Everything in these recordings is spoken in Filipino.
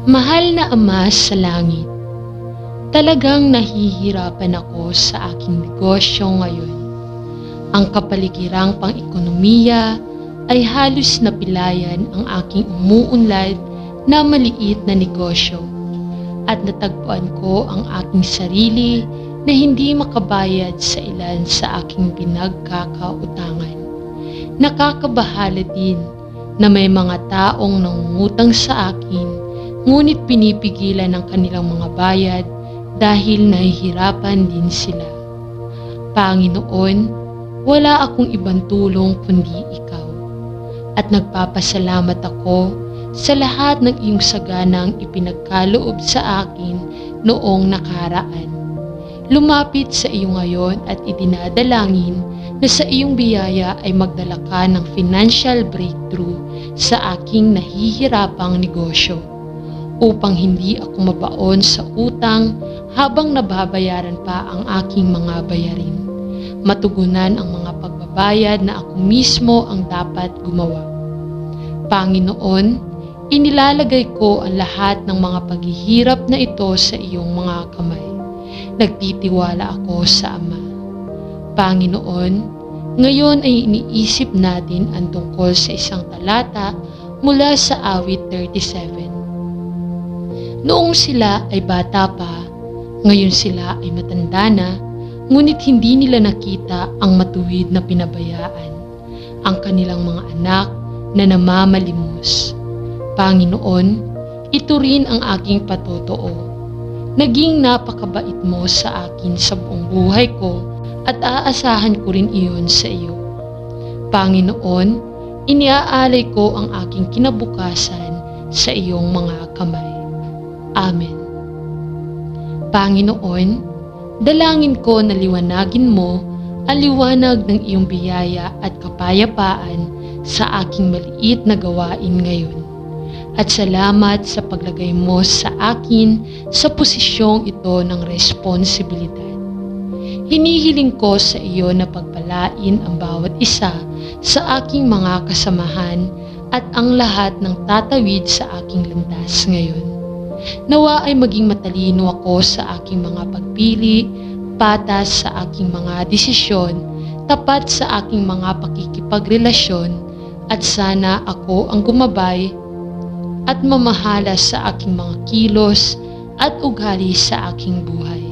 Mahal na Ama sa langit, talagang nahihirapan ako sa aking negosyo ngayon. Ang kapaligirang pang-ekonomiya ay halos napilayan ang aking umuunlad na maliit na negosyo at natagpuan ko ang aking sarili na hindi makabayad sa ilan sa aking pinagkakautangan. Nakakabahala din na may mga taong nangungutang sa akin ngunit pinipigilan ang kanilang mga bayad dahil nahihirapan din sila. Panginoon, wala akong ibang tulong kundi Ikaw. At nagpapasalamat ako sa lahat ng iyong saganang ipinagkaloob sa akin noong nakaraan. Lumapit sa iyo ngayon at idinadalangin na sa iyong biyaya ay magdala ka ng financial breakthrough sa aking nahihirapang negosyo upang hindi ako mabaon sa utang habang nababayaran pa ang aking mga bayarin. Matugunan ang mga pagbabayad na ako mismo ang dapat gumawa. Panginoon, inilalagay ko ang lahat ng mga paghihirap na ito sa iyong mga kamay. Nagtitiwala ako sa Ama. Panginoon, ngayon ay iniisip natin ang tungkol sa isang talata mula sa Awit 37. Noong sila ay bata pa, ngayon sila ay matanda na, ngunit hindi nila nakita ang matuwid na pinabayaan, ang kanilang mga anak na namamalimos. Panginoon, ito rin ang aking patotoo. Naging napakabait mo sa akin sa buong buhay ko at aasahan ko rin iyon sa iyo. Panginoon, iniaalay ko ang aking kinabukasan sa iyong mga kamay. Amen. Panginoon, dalangin ko na liwanagin mo ang liwanag ng iyong biyaya at kapayapaan sa aking maliit na gawain ngayon. At salamat sa paglagay mo sa akin sa posisyong ito ng responsibilidad. Hinihiling ko sa iyo na pagpalain ang bawat isa sa aking mga kasamahan at ang lahat ng tatawid sa aking landas ngayon. Nawa ay maging matalino ako sa aking mga pagpili, patas sa aking mga desisyon, tapat sa aking mga pakikipagrelasyon, at sana ako ang gumabay at mamahala sa aking mga kilos at ugali sa aking buhay.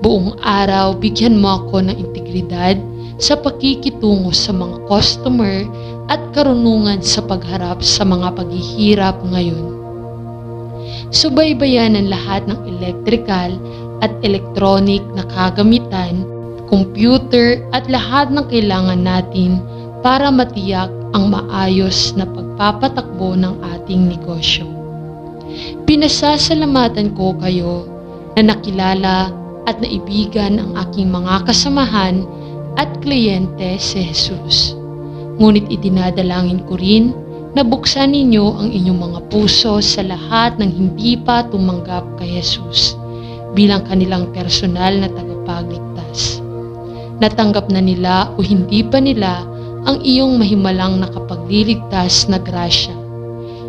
Buong araw, bigyan mo ako ng integridad sa pakikitungo sa mga customer at karunungan sa pagharap sa mga paghihirap ngayon. Subaybayan ang lahat ng electrical at electronic na kagamitan, computer at lahat ng kailangan natin para matiyak ang maayos na pagpapatakbo ng ating negosyo. Pinasasalamatan ko kayo na nakilala at naibigan ang aking mga kasamahan at kliyente si Jesus. Ngunit idinadalangin ko rin na buksan ninyo ang inyong mga puso sa lahat ng hindi pa tumanggap kay Jesus bilang kanilang personal na tagapagligtas. Natanggap na nila o hindi pa nila ang iyong mahimalang nakapagliligtas na grasya.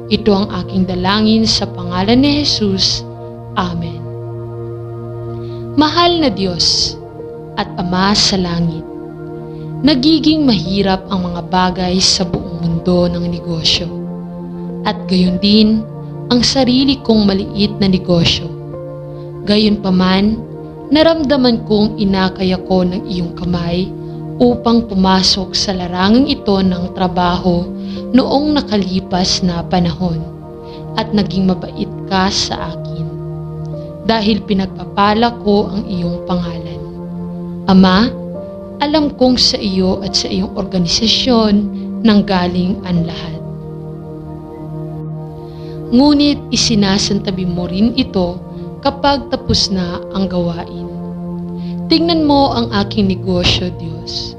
Ito ang aking dalangin sa pangalan ni Jesus. Amen. Mahal na Diyos at Ama sa langit, nagiging mahirap ang mga bagay sa buong mundo ng negosyo. At gayon din ang sarili kong maliit na negosyo. Gayon paman, naramdaman kong inakay ako ng iyong kamay upang pumasok sa larangang ito ng trabaho noong nakalipas na panahon at naging mabait ka sa akin dahil pinagpapala ko ang iyong pangalan. Ama, alam kong sa iyo at sa iyong organisasyon nanggaling ang lahat. Ngunit isinasantabi mo rin ito kapag tapos na ang gawain. Tingnan mo ang aking negosyo, Diyos.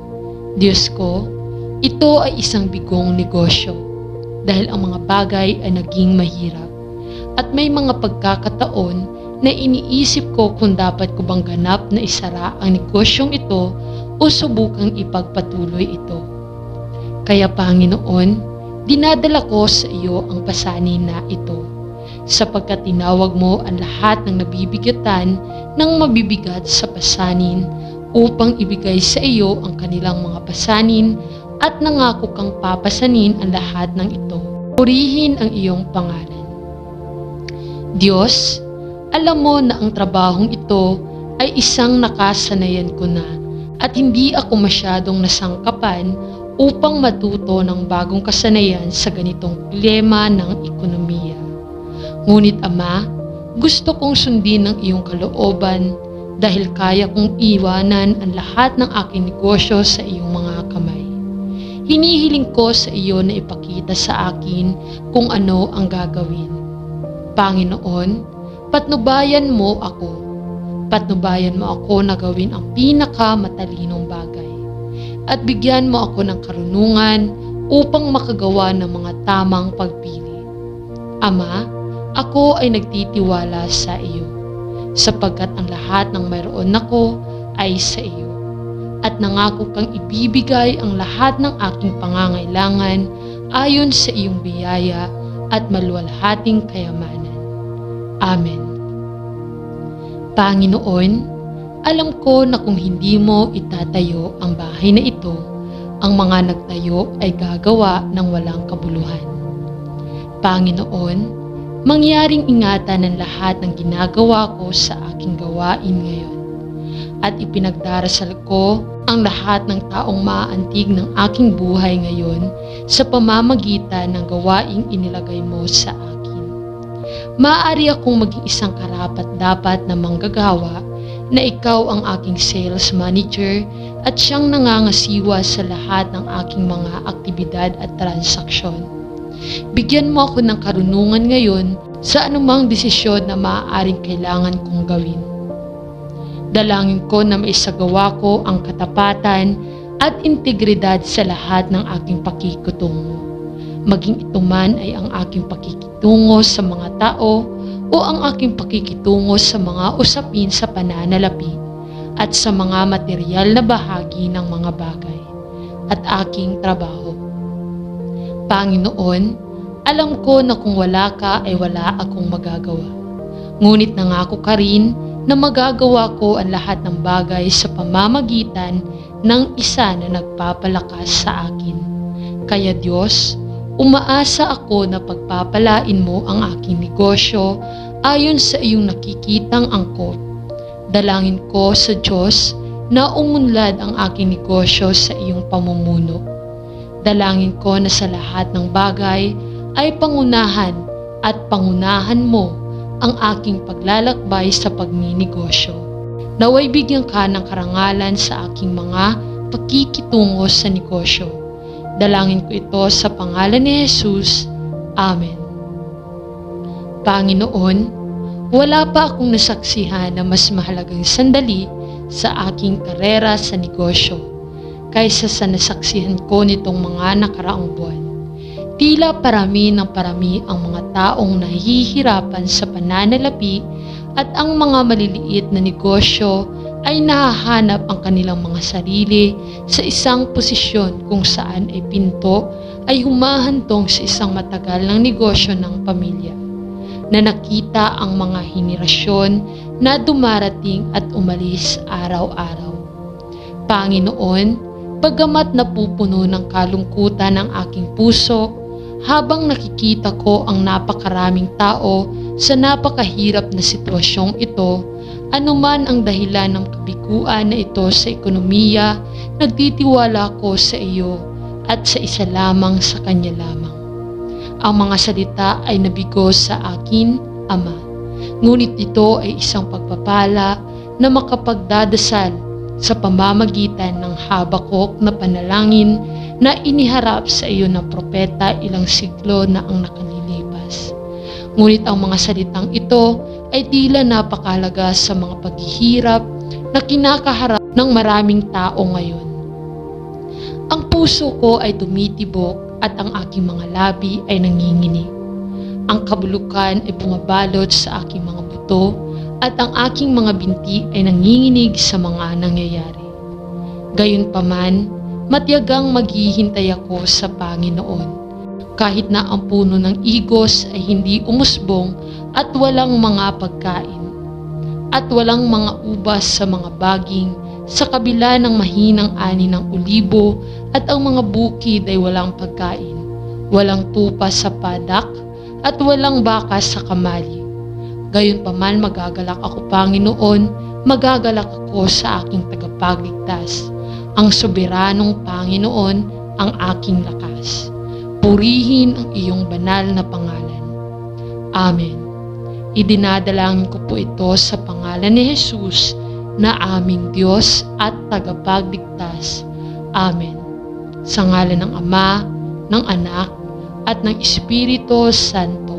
Diyos ko, ito ay isang bigong negosyo dahil ang mga bagay ay naging mahirap. At may mga pagkakataon na iniisip ko kung dapat ko bang ganap na isara ang negosyong ito o subukang ipagpatuloy ito. Kaya Panginoon, dinadala ko sa iyo ang pasanin na ito. sapagkat tinawag mo ang lahat ng nabibigatan ng mabibigat sa pasanin upang ibigay sa iyo ang kanilang mga pasanin at nangako kang papasanin ang lahat ng ito. Purihin ang iyong pangalan. Diyos, alam mo na ang trabahong ito ay isang nakasanayan ko na at hindi ako masyadong nasangkapan upang matuto ng bagong kasanayan sa ganitong dilema ng ekonomiya. Ngunit Ama, gusto kong sundin ang iyong kalooban dahil kaya kong iwanan ang lahat ng aking negosyo sa iyong mga kamay. Hinihiling ko sa iyo na ipakita sa akin kung ano ang gagawin. Panginoon, patnubayan mo ako. Patnubayan mo ako na gawin ang pinakamatalinong bagay. At bigyan mo ako ng karunungan upang makagawa ng mga tamang pagpili. Ama, ako ay nagtitiwala sa iyo, sapagkat ang lahat ng mayroon ako ay sa iyo. At nangako kang ibibigay ang lahat ng aking pangangailangan ayon sa iyong biyaya at maluwalhating kayamanan. Amen. Panginoon, alam ko na kung hindi mo itatayo ang bahay na ito, ang mga nagtayo ay gagawa ng walang kabuluhan. Panginoon, mangyaring ingatan ang lahat ng ginagawa ko sa aking gawain ngayon. At ipinagdarasal ko ang lahat ng taong maaantig ng aking buhay ngayon sa pamamagitan ng gawaing inilagay mo sa akin. Maaari akong maging isang karapat-dapat na manggagawa na ikaw ang aking sales manager at siyang nangangasiwa sa lahat ng aking mga aktibidad at transaksyon. Bigyan mo ako ng karunungan ngayon sa anumang desisyon na maaaring kailangan kong gawin. Dalangin ko na maisagawa ko ang katapatan at integridad sa lahat ng aking pakikitungo. Maging ito man ay ang aking pakikitungo sa mga tao o ang aking pakikitungo sa mga usapin sa pananalapi at sa mga material na bahagi ng mga bagay at aking trabaho. Panginoon, alam ko na kung wala ka ay wala akong magagawa. Ngunit nangako ka rin na magagawa ko ang lahat ng bagay sa pamamagitan ng isa na nagpapalakas sa akin. Kaya Diyos, umaasa ako na pagpapalain mo ang aking negosyo ayon sa iyong nakikitang angkop. Dalangin ko sa Diyos na umunlad ang aking negosyo sa iyong pamumuno. Dalangin ko na sa lahat ng bagay ay pangunahan at pangunahan mo ang aking paglalakbay sa pagninegosyo. Naway bigyan ka ng karangalan sa aking mga pakikitungo sa negosyo. Dalangin ko ito sa pangalan ni Jesus. Amen. Panginoon, wala pa akong nasaksihan na mas mahalagang sandali sa aking karera sa negosyo kaysa sa nasaksihan ko nitong mga nakaraang buwan. Tila parami ng parami ang mga taong nahihirapan sa pananalapi at ang mga maliliit na negosyo ay nahahanap ang kanilang mga sarili sa isang posisyon kung saan ay pinto ay humahantong sa isang matagal ng negosyo ng pamilya na nakita ang mga henerasyon na dumarating at umalis araw-araw. Panginoon, bagamat napupuno ng kalungkutan ang aking puso, habang nakikita ko ang napakaraming tao sa napakahirap na sitwasyong ito, anuman ang dahilan ng kabiguan na ito sa ekonomiya, nagtitiwala ko sa iyo at sa isa lamang sa kanya lamang. Ang mga salita ay nabigo sa akin, Ama. Ngunit ito ay isang pagpapala na makapagdadasal sa pamamagitan ng Habakuk na panalangin na iniharap sa iyo ng propeta ilang siglo na ang nakalilipas. Ngunit ang mga salitang ito ay tila napakalaga sa mga paghihirap na kinakaharap ng maraming tao ngayon. Ang puso ko ay tumitibok at ang aking mga labi ay nanginginig. Ang kabulukan ay bumabalot sa aking mga buto at ang aking mga binti ay nanginginig sa mga nangyayari. Gayunpaman, matiyagang maghihintay ako sa Panginoon. kahit na ang puno ng igos ay hindi umusbong at walang mga pagkain, at walang mga ubas sa mga baging, sa kabila ng mahinang ani ng olibo, at ang mga bukid ay walang pagkain, walang tupa sa padak, at walang baka sa kamali. Gayunpaman magagalak ako, Panginoon, magagalak ako sa aking tagapagligtas. Ang soberanong Panginoon ang aking lakas. Purihin ang iyong banal na pangalan. Amen. Idinadalangin ko po ito sa pangalan ni Jesus na aming Diyos at tagapagligtas. Amen. Sa ngalan ng Ama, ng Anak, at ng Espiritu Santo.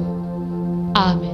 Amen.